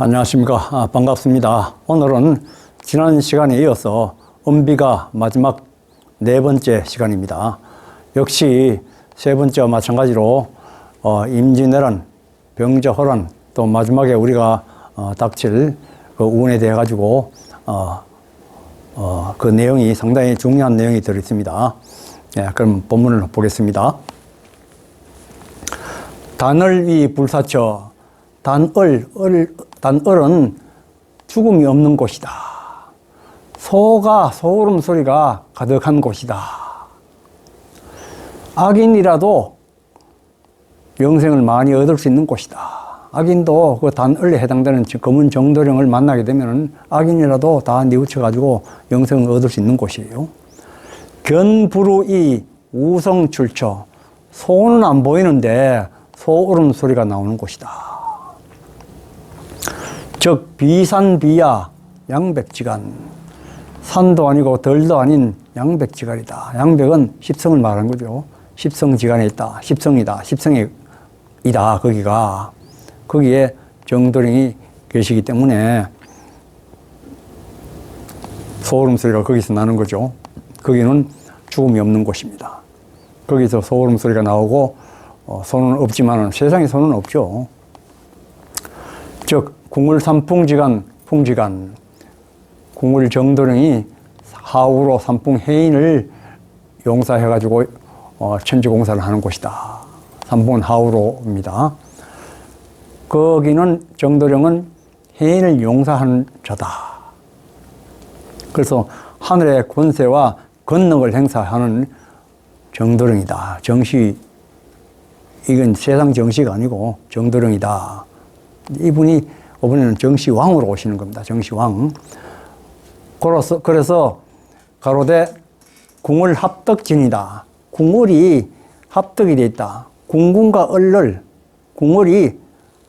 안녕하십니까. 반갑습니다. 오늘은 지난 시간에 이어서 음비가 마지막 네 번째 시간입니다. 역시 세 번째와 마찬가지로 임진왜란, 병자호란, 또 마지막에 우리가 닥칠 그 운에 대해 가지고 그 내용이 상당히 중요한 내용이 들어있습니다. 예, 그럼 본문을 보겠습니다. 단을 위 불사처 단을은 죽음이 없는 곳이다. 소울음 소리가 가득한 곳이다. 악인이라도 영생을 많이 얻을 수 있는 곳이다. 악인도 그 단을에 해당되는 검은 정도령을 만나게 되면 악인이라도 다 뉘우쳐가지고 영생을 얻을 수 있는 곳이에요. 견부루이 우성출처, 소는 안 보이는데 소울음 소리가 나오는 곳이다. 즉 비산비야 양백지간, 산도 아니고 덜도 아닌 양백지간이다. 양백은 십성을 말하는 거죠. 십성지간에 있다. 십성이다. 십성이다. 거기에 정도령이 계시기 때문에 소울음 소리가 거기서 나는 거죠. 거기는 죽음이 없는 곳입니다. 거기서 소울음 소리가 나오고 소는 없지만 세상에 소는 없죠. 즉 궁을삼풍지간, 풍지간, 궁을 정도령이 하우로 삼풍 해인을 용사해가지고 천지공사를 하는 곳이다. 삼풍은 하우로입니다. 거기는 정도령은 해인을 용사하는 자다. 그래서 하늘의 권세와 권능을 행사하는 정도령이다. 정시, 이건 세상 정시가 아니고 정도령이다. 이분이 이번에는 정시왕으로 오시는 겁니다. 정시왕. 그래서 가로되 궁을 합덕진이다. 궁을이 합덕이 되어 있다. 궁군과 을을, 궁을이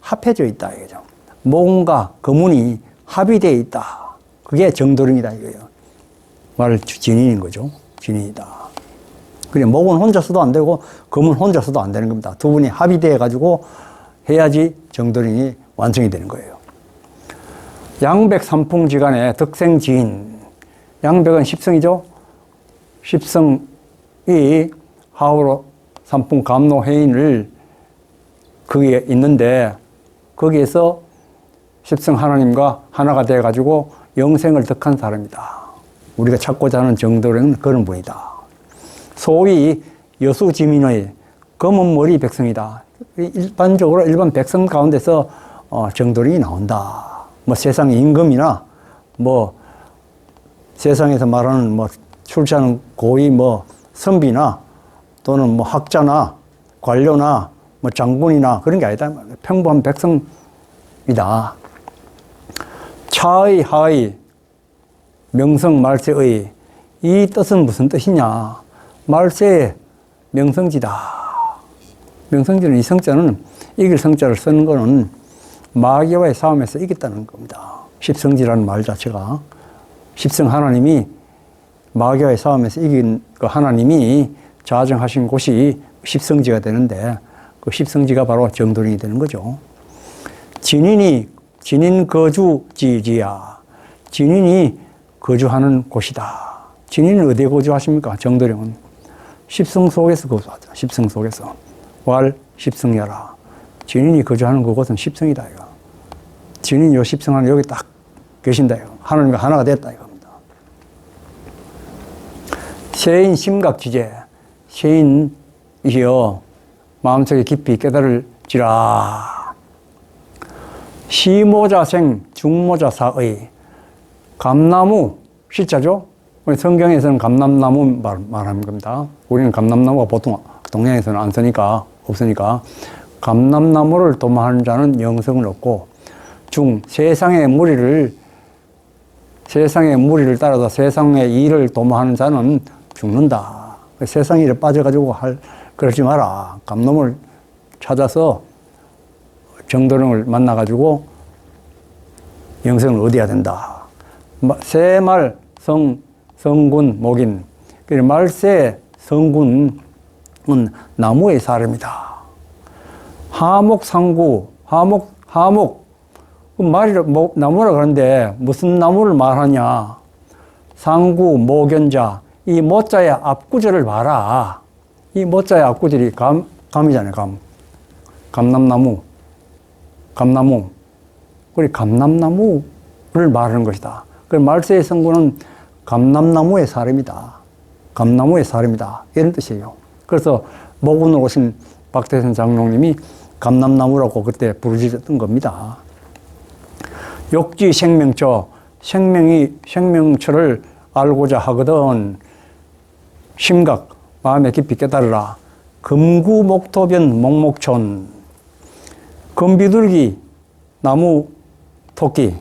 합해져 있다. 이거죠. 모군과 거문이 합이 되어 있다. 그게 정도령이다. 이거예요. 말 진인인 거죠. 진인이다. 그래, 목은 혼자서도 안 되고 검은 혼자서도 안 되는 겁니다. 두 분이 합이 되어 가지고 해야지 정도령이 완성이 되는 거예요. 양백삼풍지간의 덕생지인, 양백은 십성이죠. 십성이 하우로 삼풍 감노해인을 거기에 있는데 거기에서 십성 하나님과 하나가 되어 가지고 영생을 덕한 사람이다. 우리가 찾고자 하는 정도령은 그런 분이다. 소위 여수지민의 검은 머리 백성이다. 일반적으로 일반 백성 가운데서 정도령이 나온다. 뭐 세상 임금이나 뭐 세상에서 말하는 뭐 출세하는 고위 뭐 선비나 또는 뭐 학자나 관료나 뭐 장군이나 그런 게 아니다. 평범한 백성이다. 차의 하의 명성 말세의, 이 뜻은 무슨 뜻이냐? 말세의 명성지다. 명성지는, 이 성자는 이길 성자를 쓰는 거는 마귀와의 싸움에서 이겼다는 겁니다. 십성지라는 말 자체가 십성 하나님이 마귀와의 싸움에서 이긴 그 하나님이 자정하신 곳이 십성지가 되는데 그 십성지가 바로 정도령이 되는 거죠. 진인 거주지지야. 진인이 거주하는 곳이다. 진인은 어디에 거주하십니까? 정도령은 십성 속에서 거주하죠. 십성 속에서. 왈 십성야라. 진인이 거주하는 그곳은 십성이다. 이거. 진인이 요 십성 안에 여기 딱 계신다. 이거. 하나님과 하나가 됐다. 이겁니다. 세인 심각지제. 세인이여 마음속에 깊이 깨달을지라. 시모자생 중모자사의, 감나무 시자죠. 성경에서는 감람나무 말하는 겁니다. 우리는 감람나무가 보통 동양에서는 안 쓰니까, 없으니까 감람나무를 도모하는 자는 영생을 얻고, 세상의 무리를 따라서 세상의 일을 도모하는 자는 죽는다. 세상 일에 빠져가지고 그러지 마라. 감놈을 찾아서 정도령을 만나가지고 영생을 얻어야 된다. 세말 성군 목인. 말세 성군은 나무의 사람이다. 하목상구, 하목 그 나무라 그러는데 무슨 나무를 말하냐? 상구, 모견자. 이 모자의 앞구절을 봐라. 이 모자의 앞구절이 감이잖아요, 감. 감남나무. 그래, 감남나무를 말하는 것이다. 그 말세의 성구는 감남나무의 사람이다. 이런 뜻이에요. 그래서 목운으로 오신 박태선 장로님이 감남나무라고 그때 부르짖었던 겁니다. 욕지 생명처, 생명처를 알고자 하거든 심각, 마음에 깊이 깨달으라. 금구목토변 목목촌, 금비둘기, 나무, 토끼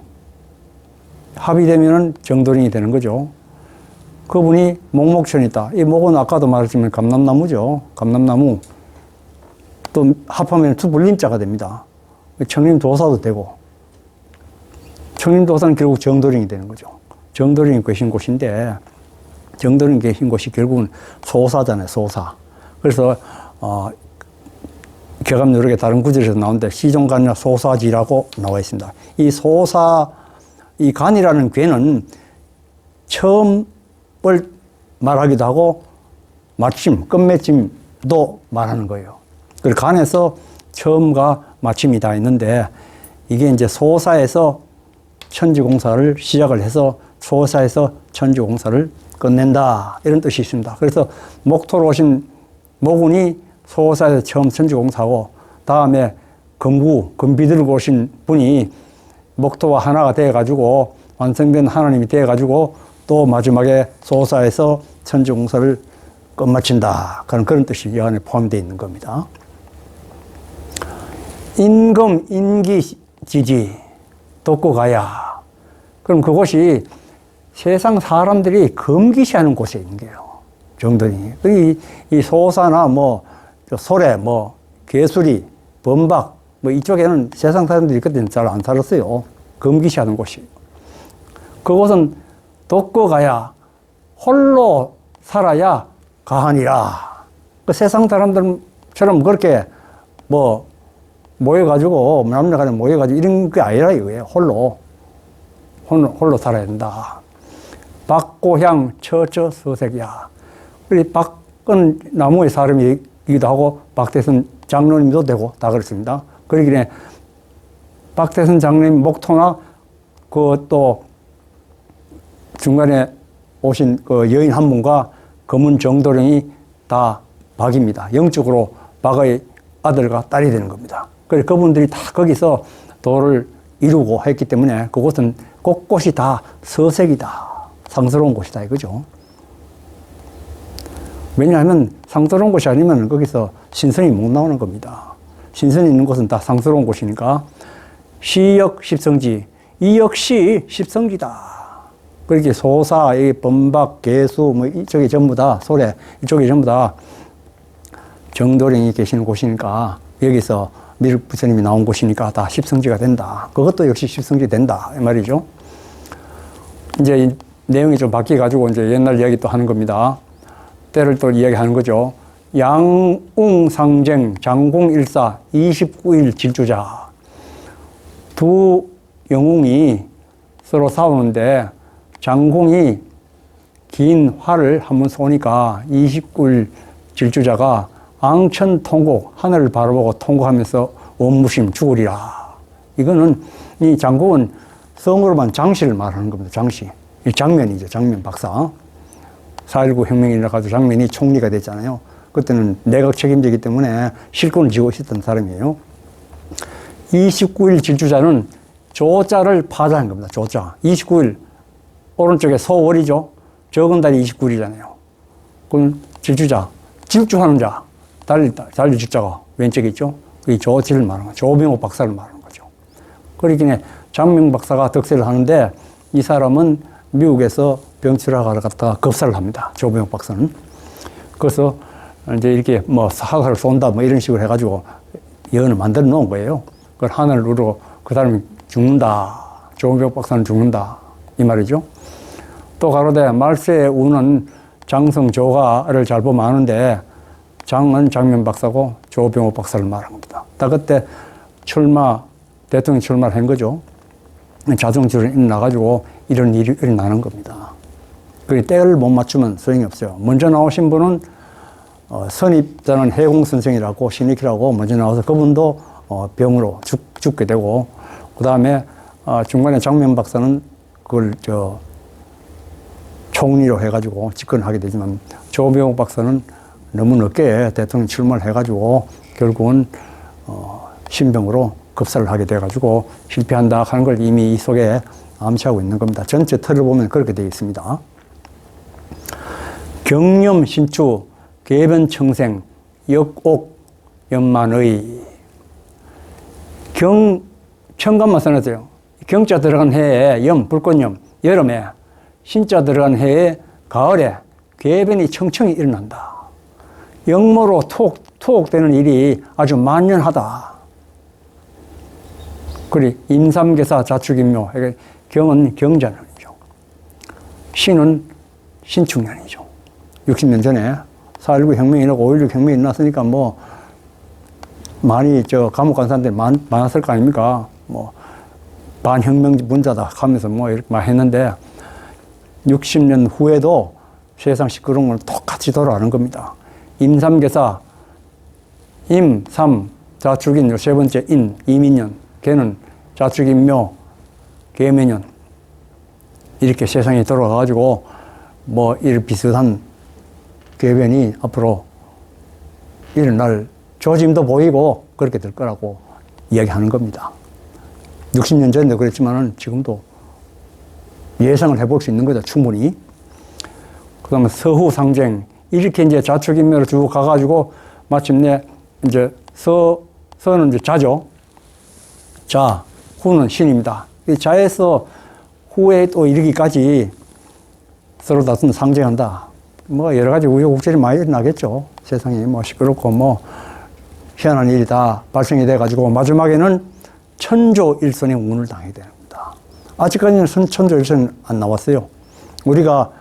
합의되면은 정도령이 되는 거죠. 그분이 목목촌이 있다. 이 목은 아까도 말했지만 감남나무죠. 감남나무. 또 합하면 투불림자가 됩니다. 청림도사도 되고, 청림도사는 결국 정도령이 되는 거죠. 정도령이 계신 곳인데, 정도령이 계신 곳이 결국은 소사잖아요, 소사. 그래서, 개감 여러 개 다른 구절에서 나오는데, 시종간이나 소사지라고 나와 있습니다. 이 소사, 이 간이라는 괴는 처음을 말하기도 하고, 마침, 끝맺힘도 말하는 거예요. 그 간에서 처음과 마침이 다 있는데, 이게 이제 소사에서 천지공사를 시작을 해서 소사에서 천지공사를 끝낸다. 이런 뜻이 있습니다. 그래서 목토로 오신 목운이 소사에서 처음 천지공사하고, 다음에 금비들고 오신 분이 목토와 하나가 되어가지고, 완성된 하나님이 되어가지고, 또 마지막에 소사에서 천지공사를 끝마친다. 그런 뜻이 이 안에 포함되어 있는 겁니다. 인금, 인기지지, 독고가야. 그럼 그곳이 세상 사람들이 금기시하는 곳에 있는 거예요. 정도니. 이 소사나 소래, 개수리, 범박, 이쪽에는 세상 사람들이 그때는 잘 안 살았어요. 금기시하는 곳이. 그곳은 독고가야, 홀로 살아야 가하니라. 그 세상 사람들처럼 그렇게 모여가지고, 남녀간에 모여가지고 이런 게 아니라 이거예요. 홀로 살아야 된다. 박고향 처처서색이야. 우리 박은 나무의 사람이기도 하고, 박태선 장로님도 되고, 다 그렇습니다. 그러기에 박태선 장로님 목토나, 또 중간에 오신 그 여인 한 분과 검은 정도령이 다 박입니다. 영적으로 박의 아들과 딸이 되는 겁니다. 그래서 그분들이 다 거기서 도를 이루고 했기 때문에 그곳은 곳곳이 다 서색이다. 상스러운 곳이다 이거죠. 왜냐하면 상스러운 곳이 아니면 거기서 신선이 못 나오는 겁니다. 신선이 있는 곳은 다 상스러운 곳이니까 시역 십성지, 이 역시 십성지다. 그렇게 소사, 범박, 개수, 이쪽이 전부 다, 소래, 이쪽이 전부 다 정도령이 계시는 곳이니까 여기서 미륵 부처님이 나온 곳이니까 다 십성지가 된다. 그것도 역시 십성지 된다. 이 말이죠. 이제 이 내용이 좀 바뀌어가지고 이제 옛날 이야기 또 하는 겁니다. 때를 또 이야기하는 거죠. 양웅상쟁 장공일사 29일 질주자. 두 영웅이 서로 싸우는데 장공이 긴 활을 한번 쏘니까 29일 질주자가 앙천통곡, 하늘을 바라보고 통곡하면서 원무심 죽으리라. 이거는 이 장공은 성으로만 장씨를 말하는 겁니다. 장씨. 이 장면이죠. 장면 박사. 4.19 혁명이 일어나가지고 장면이 총리가 됐잖아요. 그때는 내각 책임자이기 때문에 실권을 쥐고 있었던 사람이에요. 29일 질주자는 조자를 파자한 겁니다. 조자. 29일. 오른쪽에 소월이죠. 적은 달이 29일이잖아요. 그건 질주자. 질주하는 자. 달리 질자가 왼쪽에 있죠. 이 조지를 말하는 거죠. 조병호 박사를 말하는 거죠. 그러기에 장명 박사가 득세를 하는데 이 사람은 미국에서 병치료하러 갔다가 급사를 합니다. 조병호 박사는. 그래서 이제 이렇게 사과를 쏜다 이런 식으로 해가지고 예언을 만들어 놓은 거예요. 그걸 하늘을 누르고 그 사람이 죽는다. 조병호 박사는 죽는다. 이 말이죠. 또 가로되 말세의 우는 장성 조가를 잘 보면 아는데 장은 장면 박사고 조병호 박사를 말한 겁니다. 다 그때 대통령 출마를 한 거죠. 자동질환이 일어나가지고 이런 일이 일어나는 겁니다. 그 때를 못 맞추면 소용이 없어요. 먼저 나오신 분은 선입자는 해공선생이라고 신익희라고 먼저 나와서 그분도 병으로 죽게 되고, 그 다음에 중간에 장면 박사는 그걸 총리로 해가지고 집권하게 되지만, 조병옥 박사는 너무 늦게 대통령 출마를 해가지고 결국은 신병으로 급사를 하게 돼가지고 실패한다 하는 걸 이미 이 속에 암시하고 있는 겁니다. 전체 틀을 보면 그렇게 되어 있습니다. 경념 신추 계변청생 역옥 연만의. 청간만 써놨어요. 경자 들어간 해에 불꽃염, 여름에, 신자 들어간 해에 가을에 계변이 청청이 일어난다. 역모로 투옥되는 일이 아주 만연하다. 그리 임삼계사 자축인묘, 경은 경자년이죠. 신은 신축년이죠. 60년 전에 4.19 혁명이 일어나고 5.16 혁명이 일어났으니까 많이 감옥 간 사람들이 많았을 거 아닙니까? 반혁명 문자다 하면서 이렇게 막 했는데, 60년 후에도 세상 시끄러운 건 똑같이 돌아가는 겁니다. 임삼계사, 임삼, 자축인묘, 세 번째 이민년, 걔는 자축인묘, 계매년. 이렇게 세상이 돌아가가지고, 이런 비슷한 계변이 앞으로 일어날 조짐도 보이고 그렇게 될 거라고 이야기하는 겁니다. 60년 전에도 그랬지만은 지금도 예상을 해볼 수 있는 거죠, 충분히. 그 다음에 서후상쟁. 이렇게 이제 자축인묘로 쭉 가가지고 마침내 이제 서는 이제 자죠. 자, 후는 신입니다. 이 자에서 후에 또 이르기까지 서로 다투는 상쟁한다. 여러 가지 우여곡절이 많이 일어나겠죠. 세상이 시끄럽고 희한한 일이 다 발생이 돼가지고 마지막에는 천조일선의 운을 당하게 되는 겁니다. 아직까지는 천조일선 안 나왔어요. 우리가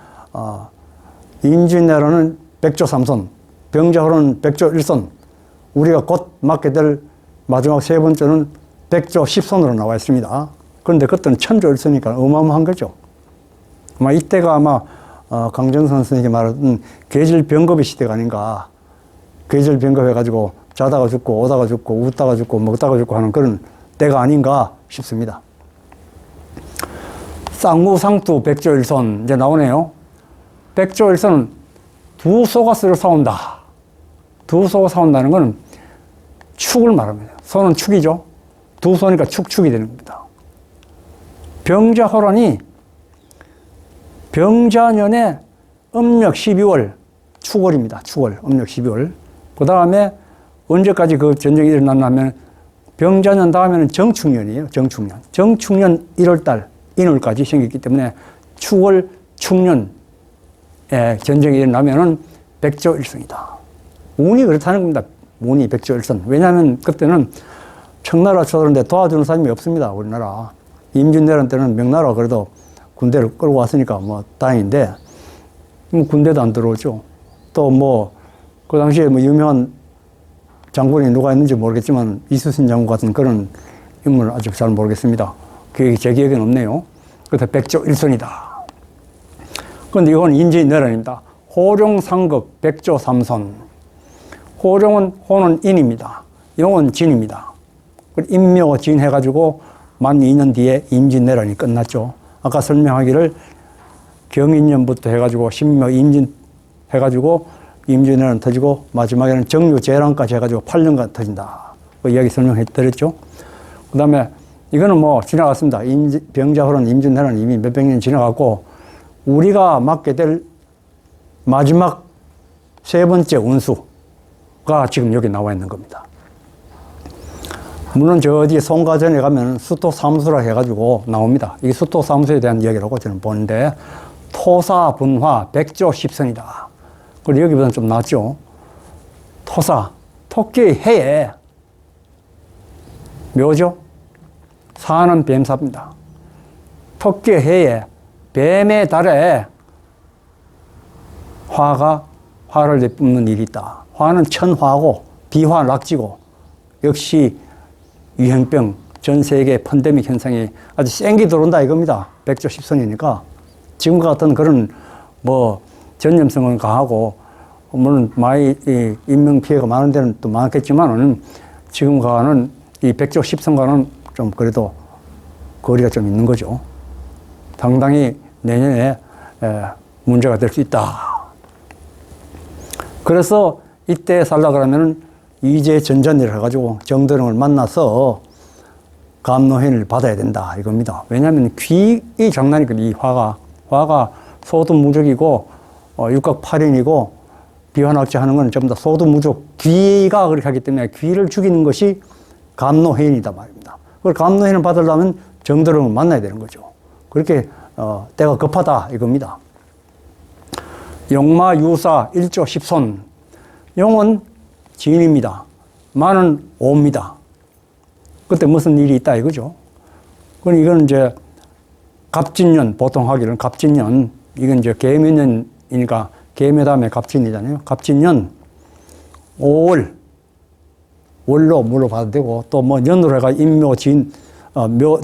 임진왜란은 백조삼선, 병자호란은 백조일선, 우리가 곧 맞게 될 마지막 세 번째는 백조십선으로 나와 있습니다. 그런데 그때는 천조일선이니까 어마어마한 거죠. 아마 이때가 아마 강정선 선생님이 말하던 계절병겁의 시대가 아닌가. 계절병겁해가지고 자다가 죽고 오다가 죽고 웃다가 죽고 먹다가 죽고 하는 그런 때가 아닌가 싶습니다. 쌍무상투 백조일선 이제 나오네요. 백조일선은 두 소가 서로 싸운다. 두 소가 싸운다는 것은 축을 말합니다. 소는 축이죠. 두 소니까 축이 되는 겁니다. 병자호란이 병자년에 음력 12월 축월입니다. 축월, 음력 12월. 그 다음에 언제까지 그 전쟁이 일어났냐면 병자년 다음에는 정축년이에요. 정축년. 정축년 1월달, 인월까지 생겼기 때문에 축월, 축년에 전쟁이 일어나면은 백조일선이다. 운이 그렇다는 겁니다. 운이 백조일선. 왜냐하면 그때는 청나라 쳐들었는데 도와주는 사람이 없습니다. 우리나라. 임진왜란 때는 명나라가 그래도 군대를 끌고 왔으니까 다행인데, 군대도 안 들어오죠. 또 그 당시에 유명한 장군이 누가 있는지 모르겠지만, 이수신 장군 같은 그런 인물은 아직 잘 모르겠습니다. 제 기억에는 없네요. 그래서 백조일선이다. 그런데 이건 임진왜란입니다. 호룡상극 백조삼선. 호는 인입니다. 용은 진입니다. 인묘 진 해가지고 만 2년 뒤에 임진왜란이 끝났죠. 아까 설명하기를 경인년부터 해가지고 신묘 임진 해가지고 임진왜란 터지고 마지막에는 정유재란까지 해가지고 8년간 터진다. 그 이야기 설명해 드렸죠. 그 다음에 이거는 지나갔습니다. 병자호란 임진왜란 이미 몇백 년 지나갔고, 우리가 맞게 될 마지막 세 번째 운수가 지금 여기 나와 있는 겁니다. 물론 저 어디 송가전에 가면 수토사무소라 해가지고 나옵니다. 이게 수토사무소에 대한 이야기라고 저는 보는데, 토사분화 백조십선이다. 그리고 여기보다는 좀 낫죠. 토사, 토끼의 해에 묘죠? 사는 뱀사입니다. 토끼의 해에 뱀의 달에 화를 내뿜는 일이 있다. 화는 천화고 비화 낙지고 역시 유행병 전 세계 팬데믹 현상이 아주 센게 들어온다 이겁니다. 백조십선이니까. 지금과 같은 그런 뭐 전염성은 강하고 물론 많이 인명 피해가 많은 데는 또 많겠지만은 지금과는 이 백조십선과는 좀 그래도 거리가 좀 있는 거죠. 상당히 내년에 문제가 될 수 있다. 그래서 이때 살라 그러면은 이재전전이라 해가지고 정도령을 만나서 감노회를 받아야 된다 이겁니다. 왜냐하면 귀이 장난이거든요. 이 화가 소두무적이고 육각팔인이고 비환학자 하는 건 전부 다 소두무적 귀가 그렇게 하기 때문에 귀를 죽이는 것이 감노회인이다 말입니다. 그걸 감노회를 받으려면 정도령을 만나야 되는 거죠. 그렇게 때가 급하다 이겁니다. 용마유사 일조 십손. 용은 진입니다. 마는 오입니다. 그때 무슨 일이 있다 이거죠. 그럼 이건 이제 갑진년, 보통 하기는 갑진년, 이건 이제 계묘년이니까 계묘 다음에 갑진이잖아요. 갑진년 5월, 월로 물어봐도 되고, 또 뭐 년으로 해가 인묘,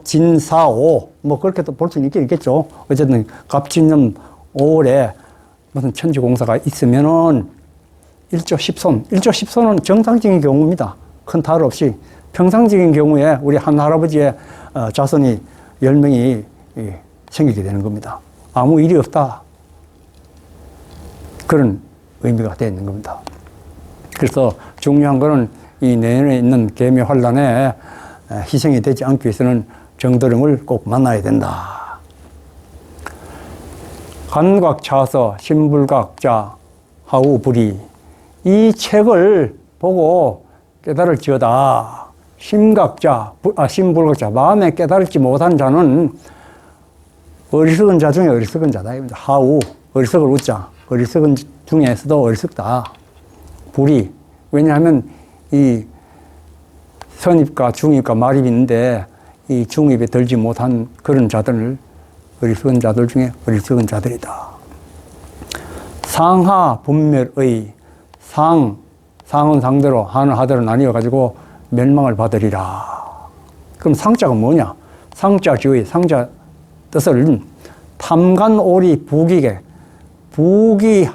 진사오, 뭐 그렇게 또 볼 수 있겠죠. 어쨌든 갑진년 5월에 무슨 천지공사가 있으면은 일조 십손. 일조 십손은 정상적인 경우입니다. 큰 탈 없이. 평상적인 경우에 우리 한 할아버지의 자손이 10명이 생기게 되는 겁니다. 아무 일이 없다. 그런 의미가 되어 있는 겁니다. 그래서 중요한 거는 이 내년에 있는 계묘 환란에 희생이 되지 않기 위해서는 정도령을 꼭 만나야 된다. 간곽차서 신불각자 하우불이. 이 책을 보고 깨달을지어다. 신불각자, 마음에 깨달을지 못한 자는 어리석은 자 중에 어리석은 자다. 하우, 어리석을 웃자. 어리석은 중에서도 어리석다. 불이. 왜냐하면 이 선입과 중입과 말입이 있는데 이 중입에 들지 못한 그런 자들을 어리석은 자들 중에 어리석은 자들이다. 상하 분멸의 상은 상대로 하는 하대로 나뉘어가지고 멸망을 받으리라. 그럼 상자가 뭐냐? 상자지의 상자 뜻을 탐관오리 부기계, 부기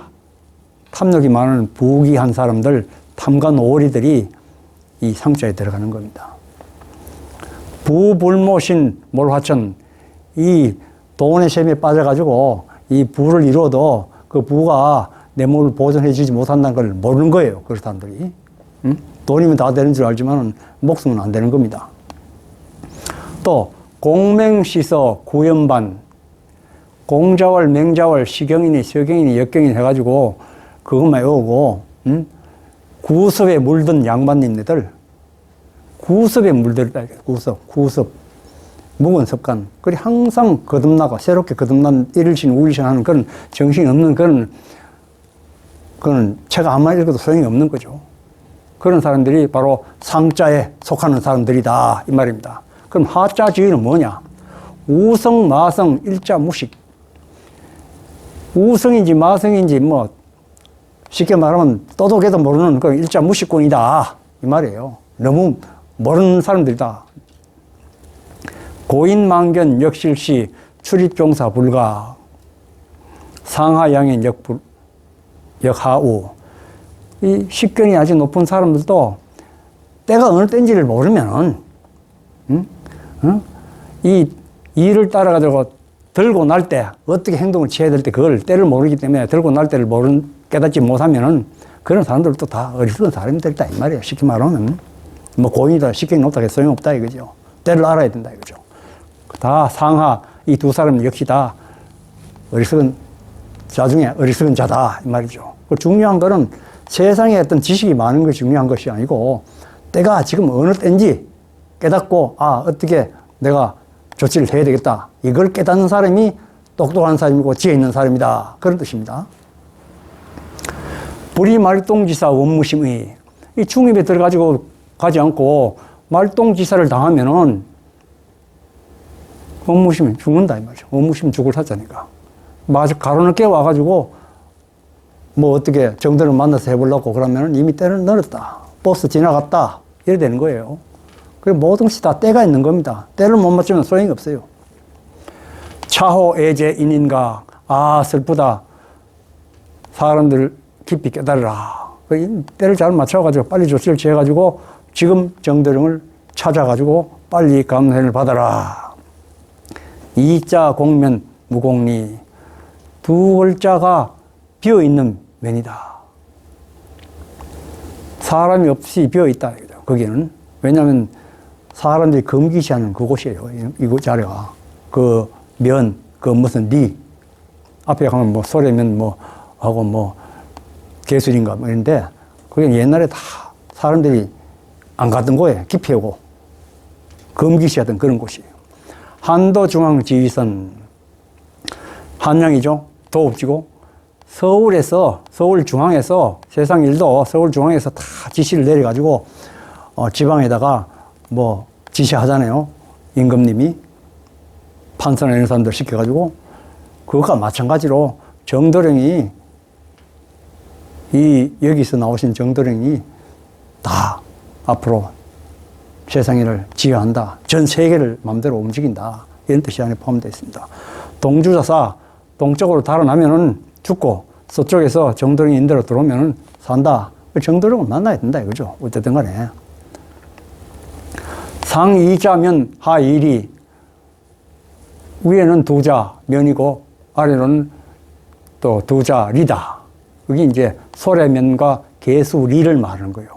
탐욕이 많은 부기한 사람들, 탐관오리들이 이 상자에 들어가는 겁니다. 부불모신 몰화천, 이 돈의 셈에 빠져가지고 이 부를 이루어도 그 부가 내 몸을 보존해주지 못한다는 걸 모르는 거예요. 그 사람들이. 응? 돈이면 다 되는 줄 알지만 목숨은 안 되는 겁니다. 또 공맹시서 구연반, 공자월, 맹자월, 시경이니 서경이니 역경이니 해가지고 그것만 외우고 구섭에 물든 양반님들, 구섭에 물들다. 구섭 묵은 습관. 그리 항상 거듭나고 새롭게 거듭난 일일신 우일신 하는 그런 정신이 없는 그건 책 아무리 읽어도 소용이 없는 거죠. 그런 사람들이 바로 상자에 속하는 사람들이다 이 말입니다. 그럼 하자지의는 뭐냐? 우성, 마성, 일자, 무식. 우성인지 마성인지 뭐 쉽게 말하면 떠도개도 모르는 그 일자 무식꾼이다 이 말이에요. 너무 모르는 사람들이다. 고인망견 역실시 출입종사 불가. 상하양인 역하우. 이 식견이 아주 높은 사람들도 때가 어느 때인지를 모르면은, 이 일을 따라가지고 들고 날 때 어떻게 행동을 취해야 될 때 그걸 때를 모르기 때문에 들고 날 때를 깨닫지 못하면은 그런 사람들도 다 어리석은 사람들이다 이 말이에요. 쉽게 말하면 뭐 고인이다 식견이 높다 해서 소용없다 이거죠. 때를 알아야 된다 이거죠. 다 상하 이 두 사람 역시 다 어리석은 자 중에 어리석은 자다 이 말이죠. 중요한 거는 세상에 어떤 지식이 많은 것이 중요한 것이 아니고 때가 지금 어느 때인지 깨닫고 어떻게 내가 조치를 해야 되겠다. 이걸 깨닫는 사람이 똑똑한 사람이고 지혜 있는 사람이다. 그런 뜻입니다. 불이말동지사 원무심의. 이 중입에 들어가지고 가지 않고 말동지사를 당하면은 원무심이 죽는다 이 말이죠. 원무심 죽을 사자니까. 마저 가로늦게 와가지고 뭐 어떻게 정도를 만나서 해보려고 그러면은 이미 때는 늘었다. 버스 지나갔다. 이래 되는 거예요. 그 모든 것이 다 때가 있는 겁니다. 때를 못 맞추면 소용이 없어요. 차호 애제 인인가. 아, 슬프다. 사람들 깊이 깨달으라. 때를 잘 맞춰가지고 빨리 조치를 취해가지고 지금 정도령을 찾아가지고 빨리 감사를 받아라. 이자 공면 무공리. 두 글자가 비어있는 면이다. 사람이 없이 비어있다. 거기는. 왜냐하면 사람들이 금기시하는 그곳이에요. 이 자리가. 그 면, 그 무슨 리. 앞에 가면 뭐 소래면 뭐 하고 뭐 개술인가 뭐 이런데 그게 옛날에 다 사람들이 안 갔던 거예요. 기피하고. 금기시하던 그런 곳이에요. 한도중앙지휘선. 한양이죠. 도읍지고 서울 중앙에서 세상 일도 서울 중앙에서 다 지시를 내려가지고 지방에다가 뭐 지시하잖아요. 임금님이 판사나 이런 사람들 시켜가지고 그것과 마찬가지로 정도령이 여기서 나오신 정도령이 다 앞으로 세상 일을 지휘한다. 전 세계를 마음대로 움직인다. 이런 뜻이 안에 포함되어 있습니다. 동주자사 동쪽으로 달아나면은 죽고 서쪽에서 정도령이 인도로 들어오면은 산다. 정도령을 만나야 된다 이거죠. 어쨌든 간에. 상이자면 하일이. 위에는 두자 면이고 아래로는 또 두자 리다. 그게 이제 소래면과 개수리를 말하는 거예요.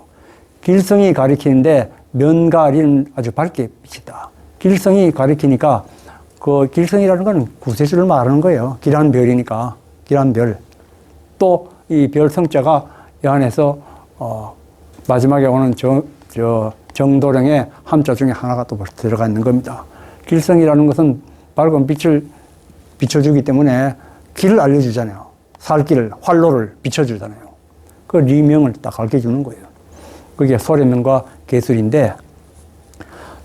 길성이 가리키는데 면과 리는 아주 밝게 비친다. 길성이 가리키니까 그 길성이라는 건 구세주를 말하는 거예요. 기란별이니까. 기란별. 또 이 별성자가 이 안에서 마지막에 오는 정도령의 함자 중에 하나가 또 들어가 있는 겁니다. 길성이라는 것은 밝은 빛을 비춰주기 때문에 길을 알려주잖아요. 살 길을, 활로를 비춰주잖아요. 그 리명을 딱 가르쳐주는 거예요. 그게 소래면과 개술인데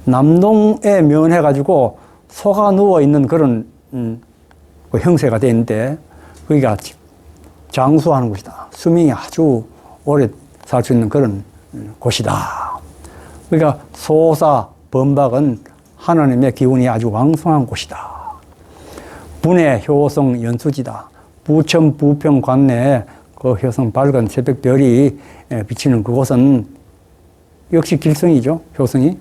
남동에 면해가지고 소가 누워있는 그런 그 형세가 되는데 거기가 장수하는 곳이다. 수명이 아주 오래 살 수 있는 그런 곳이다. 그러니까 소사, 범박은 하나님의 기운이 아주 왕성한 곳이다. 분의 효성 연수지다. 부천 부평 관내에 그 효성 밝은 새벽별이 비치는 그곳은 역시 길성이죠. 효성이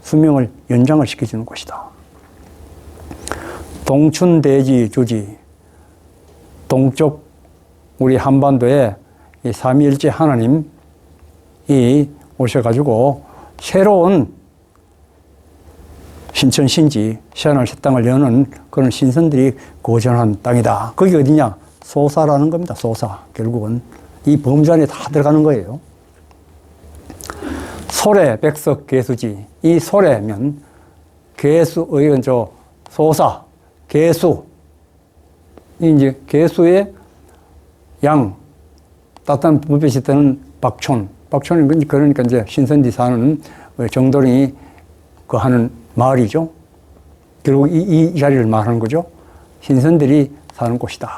수명을 연장을 시켜주는 곳이다. 동춘대지 주지. 동쪽 우리 한반도에 이 삼위일체 하나님이 오셔가지고 새로운 신천신지, 새하늘 새 땅을 여는 그런 신선들이 거전한 땅이다. 거기 어디냐? 소사라는 겁니다. 소사. 결국은 이 범주 안에 다 들어가는 거예요. 소래, 백석, 개수지. 이 소래면 개수의 소사, 개수. 이제 개수의 양, 따뜻한 불빛이 뜨는 박촌. 박촌은 그러니까 이제 신선지 사는 정도령이 그 하는 마을이죠. 결국 이 자리를 말하는 거죠. 신선들이 사는 곳이다.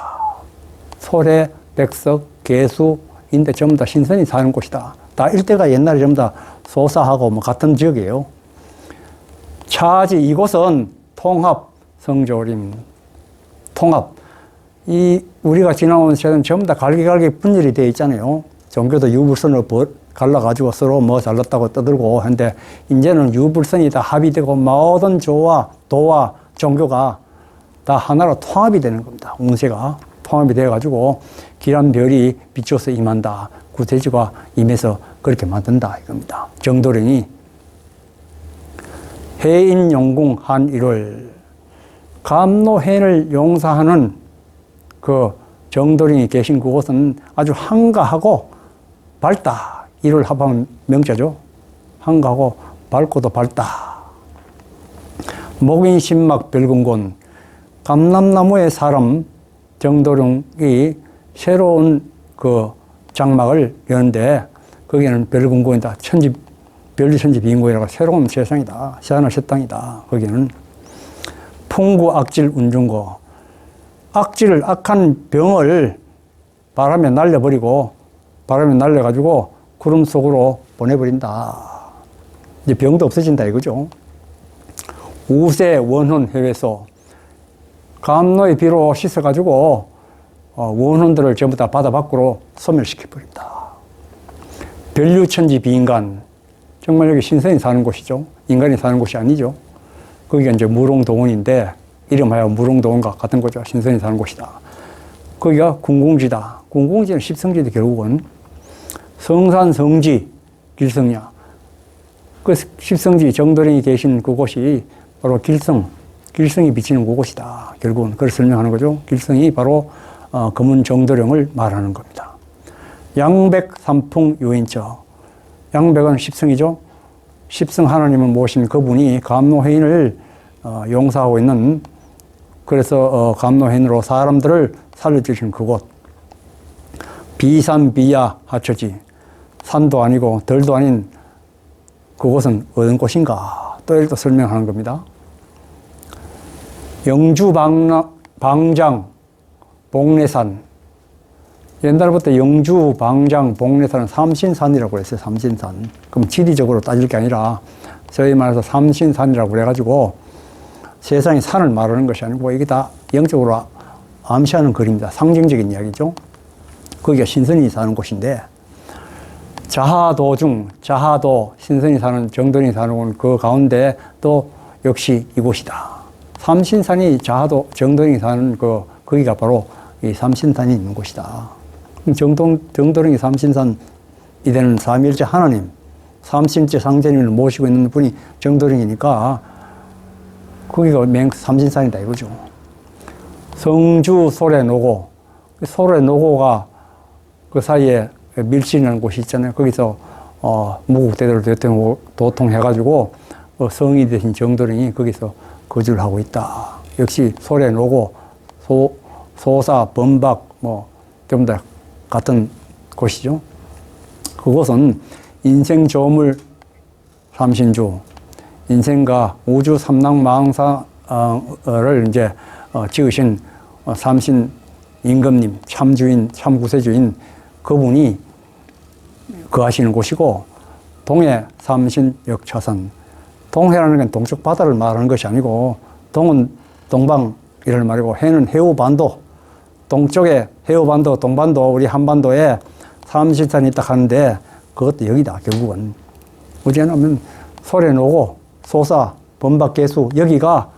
소래, 백석, 개수인데 전부 다 신선이 사는 곳이다. 다 일대가 옛날에 전부 다 소사하고 뭐 같은 지역이에요. 차지 이곳은 통합 성조림. 통합. 우리가 지나온 세대는 전부 다 갈기갈기 분열이 되어 있잖아요. 종교도 유불선으로 갈라가지고 서로 뭐 잘났다고 떠들고 하는데, 이제는 유불선이 다 합의되고 모든 조와 도와 종교가 다 하나로 통합이 되는 겁니다. 운세가 통합이 되어가지고 기란별이 비춰서 임한다. 구세주가 임해서 그렇게 만든다 이겁니다. 정도령이 해인용궁 한일월 감노해인을 용사하는 그 정도령이 계신 그곳은 아주 한가하고 밝다. 일월 합하면 명자죠. 한가하고 밝고도 밝다. 목인신막 별궁곤 감람나무의 사람 정도령이 새로운 그 장막을 여는데 거기는 별궁곤이다. 별리천지비인고이라고 새로운 세상이다. 새하늘 새 땅이다. 거기는 풍구 악질 운중고 악한 병을 바람에 날려버리고 바람에 날려가지고 구름 속으로 보내버린다. 이제 병도 없어진다 이거죠. 우세 원혼 해외소. 감로의 비로 씻어가지고 원혼들을 전부 다 바다 밖으로 소멸시켜버립니다. 변류천지 비인간. 정말 여기 신선이 사는 곳이죠. 인간이 사는 곳이 아니죠. 거기가 이제 무롱도원인데, 이름하여 무롱도원과 같은 거죠. 신선이 사는 곳이다. 거기가 궁궁지다. 궁궁지는 십성지도 결국은 성산, 성지, 길성이야. 그 십성지 정도령이 계신 그곳이 바로 길성이 비치는 그곳이다. 결국은 그걸 설명하는 거죠. 길성이 바로 검은 정도령을 말하는 겁니다. 양백 삼풍 요인처. 양백은 십성이죠. 십성 하나님을 모신 그분이 감로해인을 용사하고 있는, 그래서 감로해인으로 사람들을 살려주신 그곳. 비산 비야 하처지. 산도 아니고 덜도 아닌 그곳은 어떤 곳인가? 또 이를 또 설명하는 겁니다. 영주 방장 복례산. 옛날부터 영주 방장 복례산은 삼신산이라고 했어요. 삼신산. 그럼 지리적으로 따질 게 아니라 저희 말해서 삼신산이라고 그래가지고 세상의 산을 말하는 것이 아니고 이게 다 영적으로 암시하는 글입니다. 상징적인 이야기죠. 거기가 신선이 사는 곳인데, 자하도 중, 자하도, 신선이 사는, 정돈이 사는 곳, 그 가운데 또 역시 이곳이다. 삼신산이 자하도, 정돈이 사는 거기가 바로 이 삼신산이 있는 곳이다. 정돈이 삼신산이 되는 삼일째 하나님, 삼신째 상제님을 모시고 있는 분이 정돈이니까 거기가 삼신산이다 이거죠. 성주 소래노고, 소래노고가 그 사이에 밀신이라는 곳이 있잖아요. 거기서 무국대대로 도통해가지고 성이 되신 정도령이 거기서 거주를 하고 있다. 역시 소래노고, 소사, 범박 좀 다 같은 곳이죠. 그곳은 인생 조물 삼신주, 인생과 우주 삼랑망상을 이제 지으신 삼신 임금님, 참주인, 참구세주인 그분이 거하시는 곳이고, 동해 삼신 역차선. 동해라는 건 동쪽 바다를 말하는 것이 아니고, 동은 동방이라는 말이고, 해는 해우반도, 동쪽에 해우반도, 동반도, 우리 한반도에 삼신산이 딱 하는데 그것도 여기다 결국은. 어제는 소래노고, 소사, 범박계수, 여기가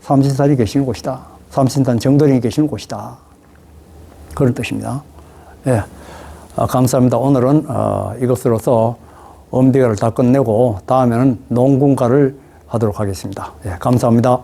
삼신산이 계시는 곳이다. 삼신산 정도령이 계시는 곳이다. 그런 뜻입니다. 예, 감사합니다. 오늘은 이것으로서 엄비가를 다 끝내고 다음에는 농군가를 하도록 하겠습니다. 예, 감사합니다.